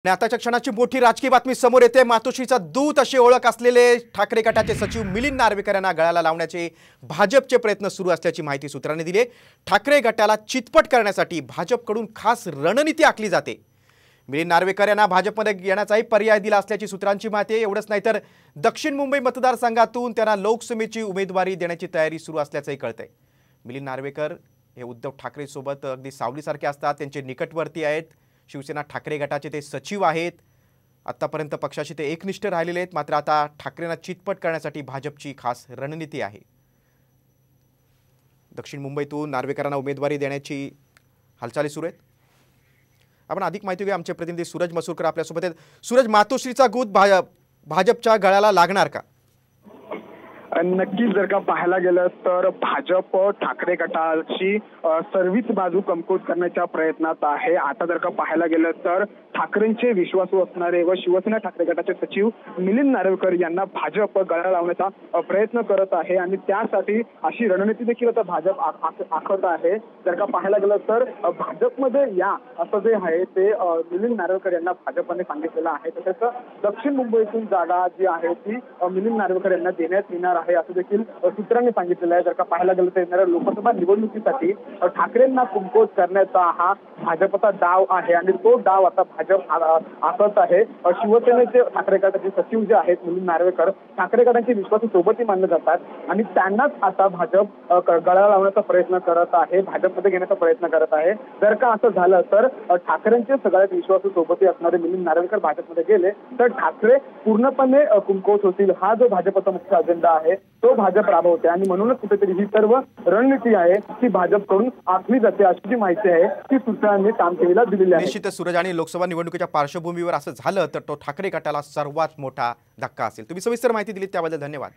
आणि आताच्या क्षणाची मोठी राजकीय बातमी समोर येते। मातोश्रीचा दूत अशी ओळख असलेले ठाकरे गटाचे सचिव मिलिंद नार्वेकर यांना गळाला लावण्याचे भाजपचे प्रयत्न सुरू असल्याची माहिती सूत्रांनी दिली। ठाकरे गटाला चितपट करण्यासाठी भाजपकडून खास रणनीती आखली जाते। मिलिंद नार्वेकर यांना भाजपमध्ये येण्याचाही पर्याय दिला असल्याची सूत्रांची माहिती आहे। एवढंच नाही तर दक्षिण मुंबई मतदारसंघातून त्यांना लोकसभेची उमेदवारी देण्याची तयारी सुरू असल्याचंही कळतंय। मिलिंद नार्वेकर हे उद्धव ठाकरे सोबत अगदी सावलीसारखे असतात, त्यांचे निकटवर्ती आहेत। शिवसेना ठाकरे गटाचे ते सचिव आहेत। आतापर्यंत पक्षाशी ते एकनिष्ठ राहिलेले आहेत, मात्र आता ठाकरेंना चितपट करण्यासाठी भाजपची खास रणनीती आहे। दक्षिण मुंबईतून नार्वेकरांना उमेदवारी देण्याची हालचाली सुरू आहेत। आपण अधिक माहिती घेऊया, आमचे प्रतिनिधी सूरज मसूरकर आपल्यासोबत आहेत। सूरज, मातोश्रीचा दूत भाजपच्या गळ्याला लागणार का? नक्कीच जर का पाहायला गेलं तर भाजप ठाकरे गटाची सर्विस बाजू कमकुवत करण्याच्या प्रयत्नात आहे। आता जर का पाहायला गेलं तर ठाकरेंचे विश्वासू असणारे व शिवसेना ठाकरे गटाचे सचिव मिलिंद नार्वेकर यांना भाजप गळा लावण्याचा प्रयत्न करत आहे आणि त्यासाठी अशी रणनीती देखील आता भाजप आखत आहे। जर का पाहायला गेलं तर भाजपमध्ये या असं जे आहे ते मिलिंद नार्वेकर यांना भाजपने सांगितलेलं आहे। तसेच दक्षिण मुंबईतून जागा जी आहे ती मिलिंद नार्वेकर यांना देण्यात येणार आहे असं देखील सूत्रांनी सांगितलेलं आहे। जर का पाहायला गेलं तर येणाऱ्या लोकसभा निवडणुकीसाठी ठाकरेंना कमकुवत करण्याचा हा भाजपचा डाव आहे आणि तो डाव आता भाजप आखत आहे। शिवसेनेचे ठाकरे गटाचे सचिव जे आहेत मिलिंद नार्वेकर ठाकरे गटांचे विश्वासू सोबतही मानले जातात आणि त्यांनाच आता भाजप गळा लावण्याचा प्रयत्न करत आहे, भाजपमध्ये घेण्याचा प्रयत्न करत आहे। जर का असं झालं तर ठाकरेंचे सगळ्यात विश्वासू सोबतही असणारे मिलिंद नार्वेकर भाजपमध्ये गेले तर ठाकरे पूर्णपणे कमकुवत होतील। हा जो भाजपचा मुख्य अजेंडा आहे तो भाजप राबवते आणि म्हणूनच कुठेतरी ही सर्व रणनीती आहे ती भाजपकडून आखली जाते अशी जी माहिती आहे ती सूत्रांनी काम केलेला दिलेली आहे। निश्चितच सूरज, आणि लोकसभा निवडणुकीच्या पार्श्वभूमीवर असं झालं तर तो ठाकरे गटाला सर्वात मोठा धक्का असेल। तुम्ही सविस्तर माहिती दिली त्याबद्दल धन्यवाद।